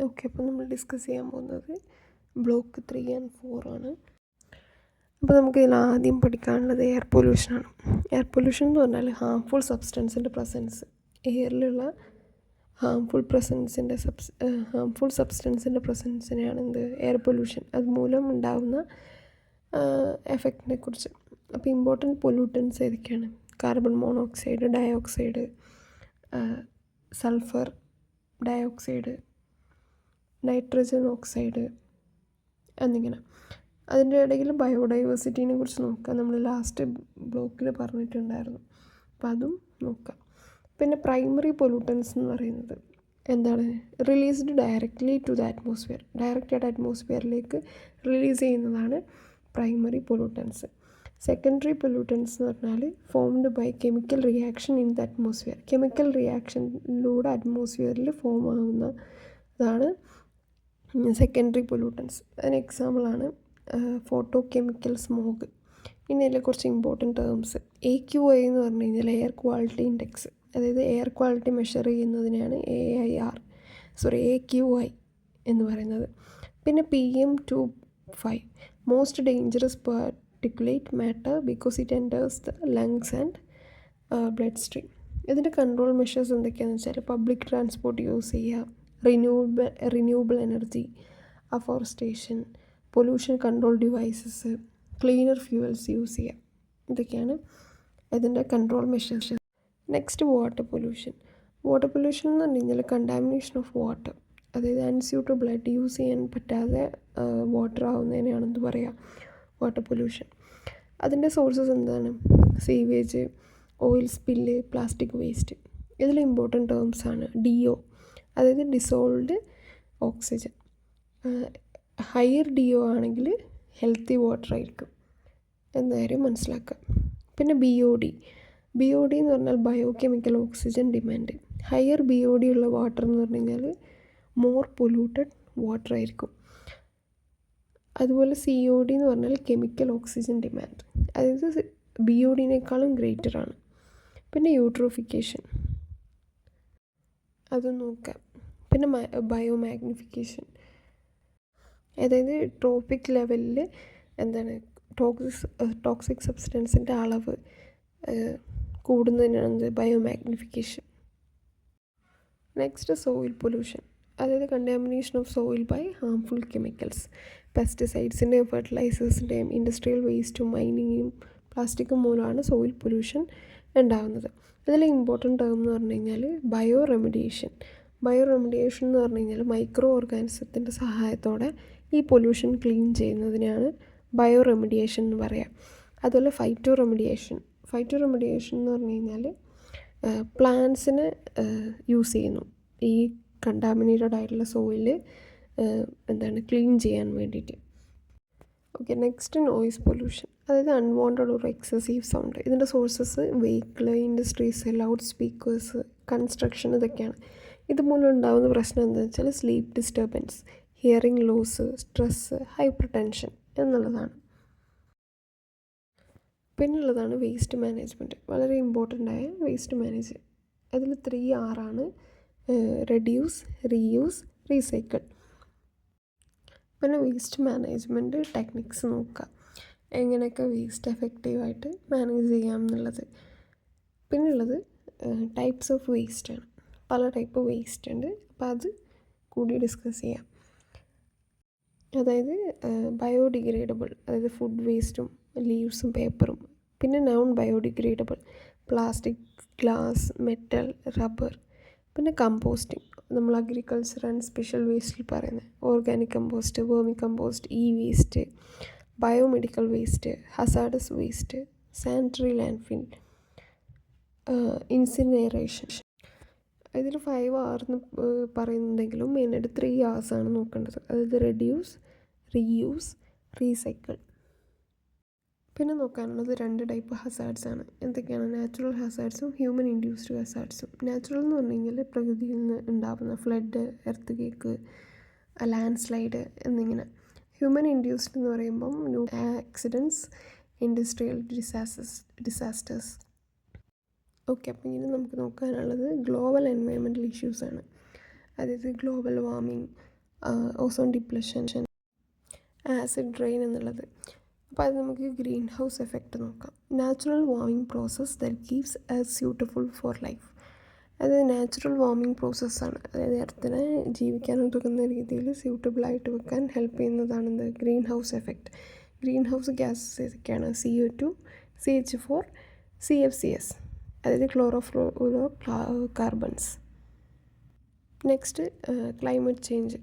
Okay, അപ്പോൾ നമ്മൾ discuss ചെയ്യാൻ പോകുന്നത് ബ്ലോക്ക് 3 and 4 ആണ്. അപ്പോൾ നമുക്ക് ഇതിൽ ആദ്യം പഠിക്കാനുള്ളത് എയർ പൊല്യൂഷനാണ്. എയർ പൊല്യൂഷൻ എന്ന് പറഞ്ഞാൽ ഹാംഫുൾ സബ്സ്റ്റൻസിൻ്റെ പ്രസൻസ്, എയറിലുള്ള ഹാംഫുൾ സബ്സ്റ്റൻസിൻ്റെ പ്രസൻസിനെയാണ് എയർ പൊല്യൂഷൻ. അതുമൂലം ഉണ്ടാകുന്ന എഫക്റ്റിനെ കുറിച്ച്. അപ്പോൾ ഇമ്പോർട്ടൻറ്റ് പൊല്യൂട്ടൻസ് ഏതൊക്കെയാണ്? Carbon monoxide, dioxide, sulphur dioxide, nitrogen oxide എന്നിങ്ങനെ. അതിൻ്റെ ഇടയിൽ ബയോഡൈവേഴ്സിറ്റീനെ കുറിച്ച് നോക്കാം. നമ്മൾ ലാസ്റ്റ് ബ്ലോക്കിൽ പറഞ്ഞിട്ടുണ്ടായിരുന്നു, അപ്പോൾ അതും നോക്കാം. പിന്നെ പ്രൈമറി പൊല്യൂട്ടൻസ് എന്ന് പറയുന്നത് എന്താണ്? Released directly to the atmosphere, ഡയറക്റ്റായിട്ട് അറ്റ്മോസ്ഫിയറിലേക്ക് റിലീസ് ചെയ്യുന്നതാണ് പ്രൈമറി പൊല്യൂട്ടൻസ്. സെക്കൻഡറി പൊല്യൂട്ടൻസ് എന്ന് പറഞ്ഞാൽ formed by chemical reaction in the atmosphere, chemical റിയാക്ഷനിലൂടെ അറ്റ്മോസ്ഫിയറിൽ ഫോം ആവുന്നതാണ് സെക്കൻഡറി പൊല്യൂട്ടൻസ്. അതിന് എക്സാമ്പിളാണ് ഫോട്ടോ കെമിക്കൽ സ്മോഗ്. ഇനി അതിലെ കുറച്ച് ഇമ്പോർട്ടൻറ്റ് ടേംസ്. AQI എന്ന് പറഞ്ഞു കഴിഞ്ഞാൽ എയർ ക്വാളിറ്റി ഇൻഡെക്സ്, അതായത് എയർ ക്വാളിറ്റി മെഷർ ചെയ്യുന്നതിനാണ് AQI എന്ന് പറയുന്നത്. പിന്നെ PM2.5 most dangerous particulate matter because it enters the lungs and blood stream. ഇതിൻ്റെ കൺട്രോൾ മെഷേഴ്സ് എന്തൊക്കെയാണെന്ന് വെച്ചാൽ പബ്ലിക് ട്രാൻസ്പോർട്ട് യൂസ് ചെയ്യുക, renewable energy, afforestation, pollution control devices, cleaner fuels use ചെയ്യുക. ഇതൊക്കെയാണ് ഇതിൻ്റെ control measures. Next water pollution. Water pollution എന്ന് പറഞ്ഞു കഴിഞ്ഞാൽ കണ്ടാമിനേഷൻ ഓഫ് വാട്ടർ, അതായത് അൺസ്യൂട്ടബിൾ ആയിട്ട് യൂസ് ചെയ്യാൻ പറ്റാതെ വാട്ടർ ആവുന്നതിനെയാണ് എന്ത് പറയുക? Water pollution. അതിൻ്റെ സോഴ്സസ് എന്താണ്? Sewage, oil spill, plastic waste. ഇതിൽ ഇമ്പോർട്ടൻറ്റ് ടേംസ് ആണ് DO, അതായത് ഡിസോൾവ്ഡ് ഓക്സിജൻ. ഹയർ DO ആണെങ്കിൽ ഹെൽത്തി വാട്ടർ ആയിരിക്കും എന്ന കാര്യം മനസ്സിലാക്കുക. പിന്നെ BOD എന്ന് പറഞ്ഞാൽ bio chemical oxygen demand. Higher BOD ഉള്ള വാട്ടർ എന്ന് പറഞ്ഞു കഴിഞ്ഞാൽ മോർ പൊല്യൂട്ടഡ് വാട്ടർ ആയിരിക്കും. അതുപോലെ COD എന്ന് പറഞ്ഞാൽ കെമിക്കൽ ഓക്സിജൻ ഡിമാൻഡ്, അതായത് BODനേക്കാളും ഗ്രേറ്റർ ആണ്. പിന്നെ യൂട്രോഫിക്കേഷൻ, അത് നോക്കാം. പിന്നെ ബയോമാഗ്നിഫിക്കേഷൻ, അതായത് ട്രോപ്പിക് ലെവലിൽ എന്താണ് ടോക്സിക് സബ്സ്റ്റൻസിൻ്റെ അളവ് കൂടുന്നതിനാണ് ബയോമാഗ്നിഫിക്കേഷൻ. നെക്സ്റ്റ് സോയിൽ പൊല്യൂഷൻ, അതായത് contamination of soil by harmful chemicals, പെസ്റ്റിസൈഡ്സിൻ്റെയും ഫെർട്ടിലൈസേഴ്സിൻ്റെയും ഇൻഡസ്ട്രിയൽ വേസ്റ്റും മൈനിങ്ങും പ്ലാസ്റ്റിക്കും മൂലമാണ് സോയിൽ പൊല്യൂഷൻ ഉണ്ടാകുന്നത്. അതിൽ ഇമ്പോർട്ടൻറ്റ് ടേം എന്ന് പറഞ്ഞു കഴിഞ്ഞാൽ ബയോ റെമഡിയേഷൻ എന്ന് പറഞ്ഞു കഴിഞ്ഞാൽ മൈക്രോ ഓർഗാനിസത്തിൻ്റെ സഹായത്തോടെ ഈ പൊല്യൂഷൻ ക്ലീൻ ചെയ്യുന്നതിനാണ് ബയോ റെമഡിയേഷൻ എന്ന് പറയാം. അതുപോലെ ഫൈറ്റോ റെമഡിയേഷൻ എന്ന് പറഞ്ഞു കഴിഞ്ഞാൽ പ്ലാന്റ്സിന് യൂസ് ചെയ്യുന്നു ഈ കണ്ടാമിനേറ്റഡ് ആയിട്ടുള്ള സോയിൽ ക്ലീൻ ചെയ്യാൻ വേണ്ടിയിട്ട്. ഓക്കെ, നെക്സ്റ്റ് നോയിസ് പൊല്യൂഷൻ, അതായത് അൺവാണ്ടഡ് ഓർ എക്സസീവ് സൗണ്ട്. ഇതിൻ്റെ sources vehicle, industries, loud speakers, construction, ഇതൊക്കെയാണ്. ഇതുമൂലം ഉണ്ടാകുന്ന പ്രശ്നം എന്താണെന്ന് വെച്ചാൽ sleep disturbance, hearing loss, stress, hypertension എന്നുള്ളതാണ്. പിന്നുള്ളതാണ് വേസ്റ്റ് മാനേജ്മെൻറ്റ്, വളരെ ഇമ്പോർട്ടൻ്റ് ആയ വേസ്റ്റ് മാനേജ്മെൻറ്റ്. അതിൽ 3R ആണ്: റെഡ്യൂസ്, റീയൂസ്, റീസൈക്കിൾ. പിന്നെ വേസ്റ്റ് മാനേജ്മെൻറ്റ് ടെക്നിക്സ് നോക്കുക, എങ്ങനെയൊക്കെ വേസ്റ്റ് എഫക്റ്റീവായിട്ട് മാനേജ് ചെയ്യാം എന്നുള്ളത്. പിന്നുള്ളത് ടൈപ്സ് ഓഫ് വേസ്റ്റ് ആണ്. പല ടൈപ്പ് വേസ്റ്റ് ഉണ്ട്, അപ്പോൾ അത് കൂടി ഡിസ്കസ് ചെയ്യാം. അതായത് ബയോഡിഗ്രേഡബിൾ, അതായത് ഫുഡ് വേസ്റ്റും ലീവ്സും പേപ്പറും. പിന്നെ non biodegradable, plastic, glass, metal, rubber. പിന്നെ കമ്പോസ്റ്റിംഗ്, നമ്മൾ അഗ്രികൾച്ചർ ആൻഡ് സ്പെഷ്യൽ വേസ്റ്റിൽ പറയുന്നത് organic compost, vermicompost, waste, biomedical waste, hazardous waste, sanitary landfill, incineration. ഇതിൽ 5R എന്ന് പറയുന്നുണ്ടെങ്കിലും മെയിനായിട്ട് 3Rs ആണ് നോക്കേണ്ടത്, അതായത് റെഡ്യൂസ്, റീയൂസ്, റീസൈക്കിൾ. പിന്നെ നോക്കാനുള്ളത് 2 ടൈപ്പ് ഹസാർഡ്സ് ആണ്. എന്തൊക്കെയാണ്? നാച്ചുറൽ ഹസാർഡ്സും ഹ്യൂമൻ ഇൻഡ്യൂസ്ഡ് ഹസാർഡ്സും. നാച്ചുറൽ എന്ന് പറഞ്ഞു കഴിഞ്ഞാൽ പ്രകൃതിയിൽ നിന്ന് ഉണ്ടാകുന്ന flood, earthquake, landslide എന്നിങ്ങനെ. ഹ്യൂമൻ ഇൻഡ്യൂസ്ഡ് എന്ന് പറയുമ്പം ആക്സിഡൻറ്റ്സ്, ഇൻഡസ്ട്രിയൽ ഡിസാസ്റ്റേഴ്സ്. ഓക്കെ, അപ്പോൾ ഇനി നമുക്ക് നോക്കാനുള്ളത് ഗ്ലോബൽ എൻവയോൺമെൻറ്റൽ ഇഷ്യൂസാണ്. അതായത് global warming, ozone depletion, acid rain എന്നുള്ളത്. അപ്പോൾ അത് നമുക്ക് ഗ്രീൻ ഹൗസ് എഫക്റ്റ് നോക്കാം. Natural warming process that keeps earth suitable for life. അത് നാച്ചുറൽ വാർമിംഗ് പ്രോസസ്സാണ്. അതായത് എർത്തിനെ ജീവിക്കാൻ ഉതകുന്ന രീതിയിൽ സ്യൂട്ടബിളായിട്ട് വെക്കാൻ ഹെൽപ്പ് ചെയ്യുന്നതാണ് എന്ത് greenhouse effect. Green house gases ഏതൊക്കെയാണ്? CO2, CH4, CFCs, അതായത് chlorofluorocarbons. Next climate change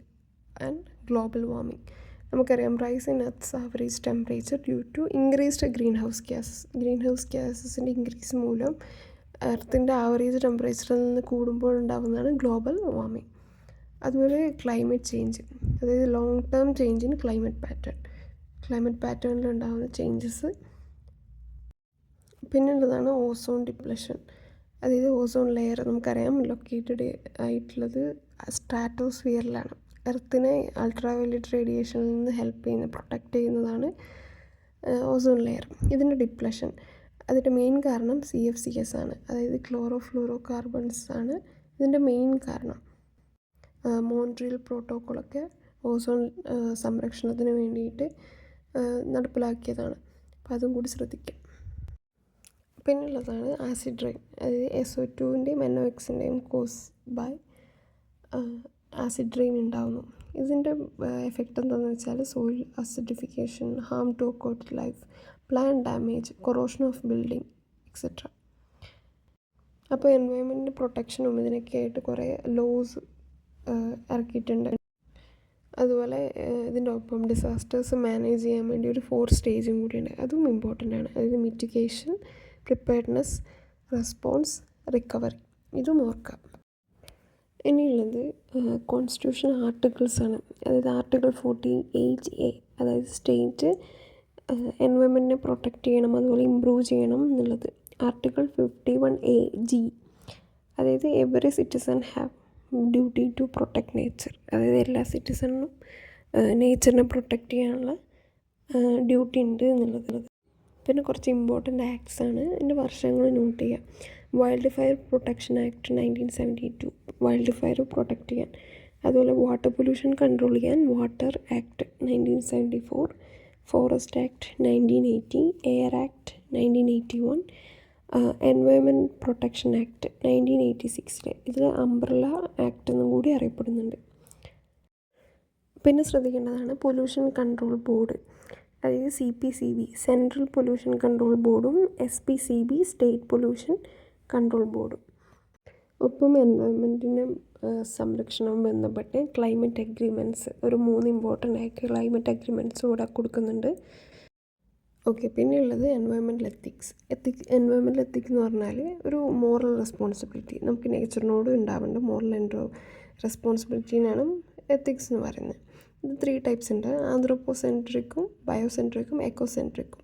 and global warming. നമുക്കറിയാം rise in earth's average temperature due to increased green house gases. Greenhouse ഗ്യാസസിൻ്റെ increase മൂലം എർത്തിൻ്റെ average ടെമ്പറേച്ചറിൽ നിന്ന് കൂടുമ്പോഴുണ്ടാകുന്നതാണ് global warming. അതുപോലെ ക്ലൈമറ്റ് ചേഞ്ച്, അതായത് long term change in climate പാറ്റേണിലുണ്ടാകുന്ന ചേഞ്ചസ്. പിന്നുള്ളതാണ് ഓസോൺ ഡിപ്ലഷൻ, അതായത് ഓസോൺ ലെയർ നമുക്കറിയാം ലൊക്കേറ്റഡ് ആയിട്ടുള്ളത് സ്ട്രാറ്റോസ്ഫിയറിലാണ്. എർത്തിനെ അൾട്രാവയലറ്റ് റേഡിയേഷനിൽ നിന്ന് പ്രൊട്ടക്റ്റ് ചെയ്യുന്നതാണ് ഓസോൺ ലെയർ. ഇതിൻ്റെ ഡിപ്ലഷൻ, അതിൻ്റെ മെയിൻ കാരണം CFCs ആണ്, അതായത് ക്ലോറോഫ്ലൂറോ കാർബൺസ് ആണ് ഇതിൻ്റെ മെയിൻ കാരണം. മോൺട്രിയൽ പ്രോട്ടോക്കോളൊക്കെ ഓസോൺ സംരക്ഷണത്തിന് വേണ്ടിയിട്ട് നടപ്പിലാക്കിയതാണ്. അപ്പോൾ അതും കൂടി ശ്രദ്ധിക്കാം. പിന്നുള്ളതാണ് ആസിഡ് റെയിൻ, അതായത് SO2ൻ്റെയും NOx-ൻ്റെയും കോസ് ബൈ ആസിഡ് റെയിൻ ഉണ്ടാകുന്നു. ഇതിൻ്റെ എഫക്റ്റ് എന്താണെന്ന് വെച്ചാൽ soil acidification, harm to aquatic life, plant damage, corrosion of building etcetera. അപ്പോൾ എൻവയോൺമെൻറ്റ് പ്രൊട്ടക്ഷനും ഇതിനൊക്കെ ആയിട്ട് കുറേ ലോസ് ഇറക്കിയിട്ടുണ്ട്. അതുപോലെ ഇതിൻ്റെ ഒപ്പം ഡിസാസ്റ്റേഴ്സ് മാനേജ് ചെയ്യാൻ വേണ്ടി ഒരു 4 സ്റ്റേജും കൂടിയുണ്ട്. അതും ഇമ്പോർട്ടൻ്റ് ആണ്. അതായത് മിറ്റിഗേഷൻ, പ്രിപ്പയർഡ്നെസ്, റെസ്പോൺസ്, റിക്കവറി. ഇതും ഓർക്കാം. ഇനിയുള്ളത് കോൺസ്റ്റിറ്റ്യൂഷൻ ആർട്ടിക്കിൾസ് ആണ്. അതായത് ആർട്ടിക്കിൾ 48A, അതായത് സ്റ്റേറ്റ് എൻവയോൺമെൻറ്റിനെ പ്രൊട്ടക്റ്റ് ചെയ്യണം, അതുപോലെ ഇമ്പ്രൂവ് ചെയ്യണം എന്നുള്ളത്. ആർട്ടിക്കിൾ 51AG, അതായത് every citizen have duty to protect nature, അതായത് എല്ലാ സിറ്റിസണിനും നേച്ചറിനെ പ്രൊട്ടക്റ്റ് ചെയ്യാനുള്ള ഡ്യൂട്ടി ഉണ്ട് എന്നുള്ളത്. പിന്നെ കുറച്ച് ഇമ്പോർട്ടൻ്റ് ആക്ട്സ് ആണ്, ഇതിൻ്റെ വർഷങ്ങൾ നോട്ട് ചെയ്യാം. Wild fire protection act 1972, wild fire protect ചെയ്യാൻ. അതുപോലെ വാട്ടർ പൊല്യൂഷൻ കൺട്രോൾ ചെയ്യാൻ water act 1974, forest act 1980, air act 1981, environment protection act 1986. ഇതിൽ അംബ്രല്ല ആക്ട് എന്നും കൂടി അറിയപ്പെടുന്നുണ്ട്. പിന്നെ ശ്രദ്ധിക്കേണ്ടതാണ് പൊല്യൂഷൻ കൺട്രോൾ ബോർഡ്, അതായത് CPCB സെൻട്രൽ പൊല്യൂഷൻ കൺട്രോൾ ബോർഡും SPCB സ്റ്റേറ്റ് പൊല്യൂഷൻ കൺട്രോൾ ബോർഡും. ഒപ്പം എൻവയോൺമെൻറ്റിന് സംരക്ഷണവും ബന്ധപ്പെട്ട് ക്ലൈമറ്റ് അഗ്രിമെൻറ്റ്സ്, ഒരു 3 ഇമ്പോർട്ടൻ്റ് ആയിട്ട് ക്ലൈമറ്റ് അഗ്രിമെൻറ്റ്സ് ഇവിടെ കൊടുക്കുന്നുണ്ട്. ഓക്കെ, പിന്നെയുള്ളത് എൻവയോൺമെൻറ്റൽ എത്തിക്സ്. എൻവയോൺമെൻറ്റൽ എത്തിക്സ് എന്ന് പറഞ്ഞാൽ ഒരു മോറൽ റെസ്പോൺസിബിലിറ്റി, നമുക്ക് നേച്ചറിനോട് ഉണ്ടാവേണ്ട മോറൽ ആൻഡ് റെസ്പോൺസിബിലിറ്റീനാണ് എത്തിക്സ് എന്ന് പറയുന്നത്. ഇത് 3 ടൈപ്സ് ഉണ്ട്. ആന്ത്രോപ്പോസെൻട്രിക്കും, ബയോസെൻട്രിക്കും, എക്കോസെൻട്രിക്കും.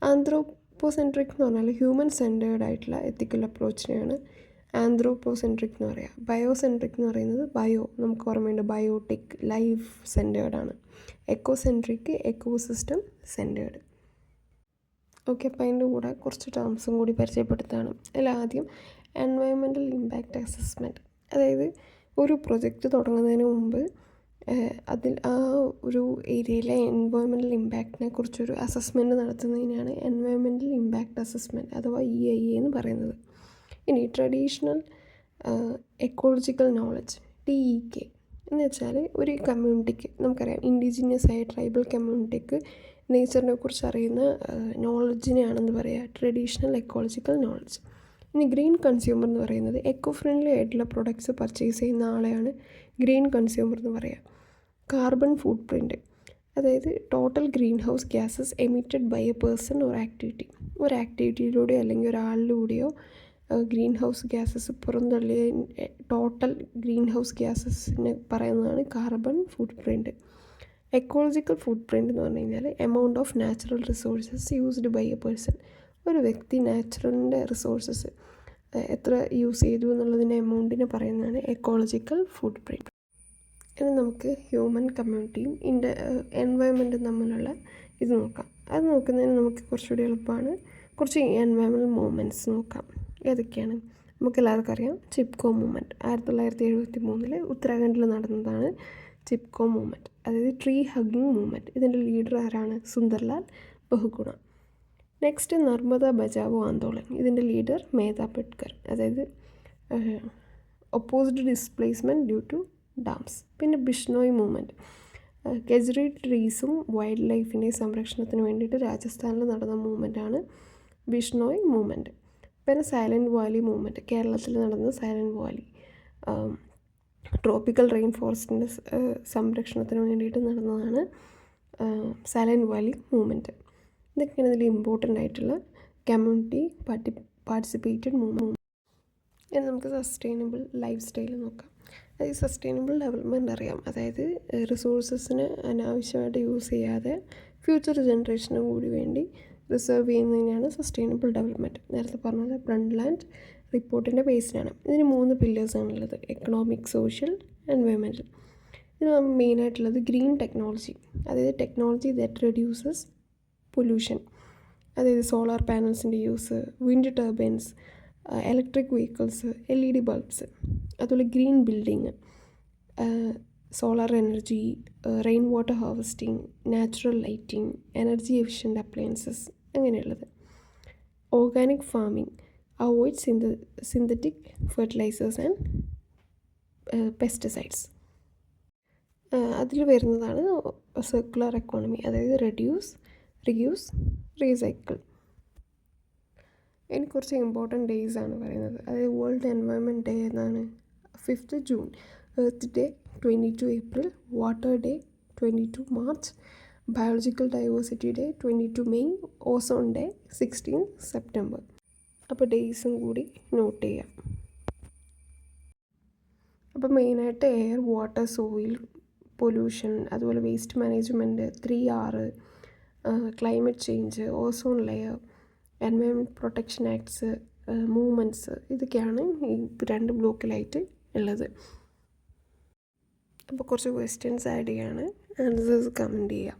ആന്ത്രോപ്പോസെൻട്രിക് എന്ന് പറഞ്ഞാൽ ഹ്യൂമൻ സെൻറ്റേർഡ് ആയിട്ടുള്ള എത്തിക്കൽ അപ്രോച്ചിനെയാണ് ആന്ത്രോപ്പോസെൻട്രിക് എന്ന് പറയുക. ബയോസെൻട്രിക് എന്ന് പറയുന്നത് നമുക്ക് ഓർമ്മയുണ്ട്, ബയോട്ടിക്, ലൈഫ് സെൻറ്റേർഡാണ്. Ecocentric, ecosystem centred. ഓക്കെ, അപ്പോൾ അതിൻ്റെ കൂടെ കുറച്ച് ടേംസും കൂടി പരിചയപ്പെടുത്താണ്. അതിൽ ആദ്യം എൻവയോൺമെൻറ്റൽ ഇമ്പാക്റ്റ് അസസ്മെൻറ്റ്, അതായത് ഒരു പ്രൊജക്റ്റ് തുടങ്ങുന്നതിന് മുമ്പ് അതിൽ ആ ഒരു ഏരിയയിലെ എൻവയോൺമെൻറ്റൽ ഇമ്പാക്റ്റിനെ കുറിച്ചൊരു അസസ്മെൻറ്റ് നടത്തുന്നതിനാണ് എൻവയോൺമെൻറ്റൽ ഇമ്പാക്റ്റ് അസസ്മെൻറ്റ് അഥവാ EIA എന്ന് പറയുന്നത്. ഇനി ട്രഡീഷണൽ എക്കോളജിക്കൽ നോളജ് TEK എന്ന് വെച്ചാൽ ഒരു കമ്മ്യൂണിറ്റിക്ക്, നമുക്കറിയാം ഇൻഡിജിനിയസ് ആയ ട്രൈബൽ കമ്മ്യൂണിറ്റിക്ക് നേച്ചറിനെ കുറിച്ച് അറിയുന്ന നോളജിനെയാണെന്ന് പറയുക ട്രഡീഷണൽ എക്കോളജിക്കൽ നോളജ്. ഇനി ഗ്രീൻ കൺസ്യൂമർ എന്ന് പറയുന്നത് എക്കോ ഫ്രണ്ട്ലി ആയിട്ടുള്ള പ്രൊഡക്ട്സ് പർച്ചേസ് ചെയ്യുന്ന ആളെയാണ് ഗ്രീൻ കൺസ്യൂമർ എന്ന് പറയുക. കാർബൺ ഫുട് പ്രിൻറ്റ്, അതായത് total green house gases emitted by a person or activity, ഒരു ആക്ടിവിറ്റിയിലൂടെയോ അല്ലെങ്കിൽ ഒരാളിലൂടെയോ ഗ്രീൻ ഹൗസ് ഗ്യാസസ് പുറന്തള്ളിയ ടോട്ടൽ ഗ്രീൻ ഹൗസ് ഗ്യാസസിനെ പറയുന്നതാണ് carbon footprint. Ecological footprint എന്ന് പറഞ്ഞു കഴിഞ്ഞാൽ amount of natural resources used by a person, ഒരു വ്യക്തി നാച്ചുറലിൻ്റെ റിസോഴ്സസ് എത്ര യൂസ് ചെയ്തു എന്നുള്ളതിൻ്റെ എമൗണ്ടിനെ പറയുന്നതാണ് എക്കോളജിക്കൽ ഫുട് പ്രിൻറ്റ്. ഇനി നമുക്ക് ഹ്യൂമൻ കമ്മ്യൂണിറ്റിയും എൻവയോൺമെൻറ്റും തമ്മിലുള്ള ഇത് നോക്കാം. അത് നോക്കുന്നതിന് നമുക്ക് കുറച്ചുകൂടി എളുപ്പമാണ്. കുറച്ച് എൻവയോൺമെൻറ്റൽ മൂവ്മെൻറ്റ്സ് നോക്കാം. ഏതൊക്കെയാണ്? നമുക്ക് എല്ലാവർക്കും അറിയാം ചിപ്കോ മൂവ്മെൻറ്റ് 1973 ഉത്തരാഖണ്ഡിൽ നടന്നതാണ് ചിപ്കോ മൂവ്മെൻറ്റ്, അതായത് ട്രീ ഹഗ്ഗിങ് മൂവ്മെൻറ്റ്. ഇതിൻ്റെ ലീഡർ ആരാണ്? സുന്ദർലാൽ ബഹുഗുണ. നെക്സ്റ്റ് നർമ്മദ ബചാവോ ആന്തോളൻ. ഇതിൻ്റെ ലീഡർ മേധാ പട്കർ, അതായത് opposed displacement due two dams. പിന്നെ ബിഷ്ണോയ് മൂവ്മെൻറ്റ്, കെജ്രി ട്രീസും വൈൽഡ് ലൈഫിൻ്റെ സംരക്ഷണത്തിന് വേണ്ടിയിട്ട് രാജസ്ഥാനിൽ നടന്ന മൂവ്മെൻറ്റാണ് ബിഷ്ണോയ് മൂവ്മെൻറ്റ്. പിന്നെ സൈലൻറ്റ് വാലി മൂവ്മെൻറ്റ്, കേരളത്തിൽ നടന്ന സൈലൻറ്റ് വാലി ട്രോപ്പിക്കൽ റെയിൻ ഫോറസ്റ്റിൻ്റെ സംരക്ഷണത്തിന് വേണ്ടിയിട്ട് നടന്നതാണ് സൈലൻറ്റ് വാലി മൂവ്മെൻറ്റ്. ഇതൊക്കെയാണ് ഇതിൽ ഇമ്പോർട്ടൻ്റ് ആയിട്ടുള്ള കമ്മ്യൂണിറ്റി പാർട്ടിസിപ്പേറ്റഡ് മൂവ്മെൻറ്റ്. ഇനി നമുക്ക് സസ്റ്റൈനബിൾ ലൈഫ് സ്റ്റൈൽ നോക്കാം. അതായത് സസ്റ്റൈനബിൾ ഡെവലപ്മെൻറ്റ് അറിയാം, അതായത് റിസോഴ്സസിന് അനാവശ്യമായിട്ട് യൂസ് ചെയ്യാതെ ഫ്യൂച്ചർ ജനറേഷന് കൂടി വേണ്ടി റിസർവ് ചെയ്യുന്നതിനാണ് സസ്റ്റൈനബിൾ ഡെവലപ്മെൻറ്റ്. നേരത്തെ പറഞ്ഞത് ബ്രണ്ട്ലാൻഡ് റിപ്പോർട്ടിൻ്റെ ബേസിലാണ്. ഇതിന് 3 പില്ലേഴ്സാണുള്ളത്: എക്കണോമിക്, സോഷ്യൽ, എൻവയോൺമെൻറ്റൽ. ഇതിൽ മെയിനായിട്ടുള്ളത് ഗ്രീൻ ടെക്നോളജി, അതായത് ടെക്നോളജി ദാറ്റ് റെഡ്യൂസസ് പൊല്യൂഷൻ, അതായത് സോളാർ പാനൽസിൻ്റെ use, wind turbines, electric vehicles, LED bulbs, അതുപോലെ green building, solar energy, rain water harvesting, natural lighting, energy efficient appliances, അങ്ങനെയുള്ളത്. Organic farming, avoid synthetic fertilizers and pesticides. അതിൽ വരുന്നതാണ് circular economy, അതായത് reduce, reuse, recycle. ഇനി കുറച്ച് important days ആണ് പറയുന്നത്. അതായത് വേൾഡ് എൻവയോൺമെൻറ്റ് ഡേ എന്നാണ് 5th June, earth day 22 April, water day 22 March, biological diversity day 22 May, ozone day 16 September. അപ്പോൾ ഡേയ്സും കൂടി നോട്ട് ചെയ്യാം. അപ്പോൾ മെയിനായിട്ട് എയർ, വാട്ടർ, സോയിൽ പൊല്യൂഷൻ, അതുപോലെ waste management, 3R, climate change, ozone layer, environment protection acts, movements, ഇതൊക്കെയാണ് ഈ 2 ബ്ലോക്കിലായിട്ട് ഉള്ളത്. അപ്പോൾ കുറച്ച് ക്വസ്റ്റ്യൻസ് ആഡ് ചെയ്യാണ്, ആൻസേഴ്സ് കമൻറ്റ് ചെയ്യാം.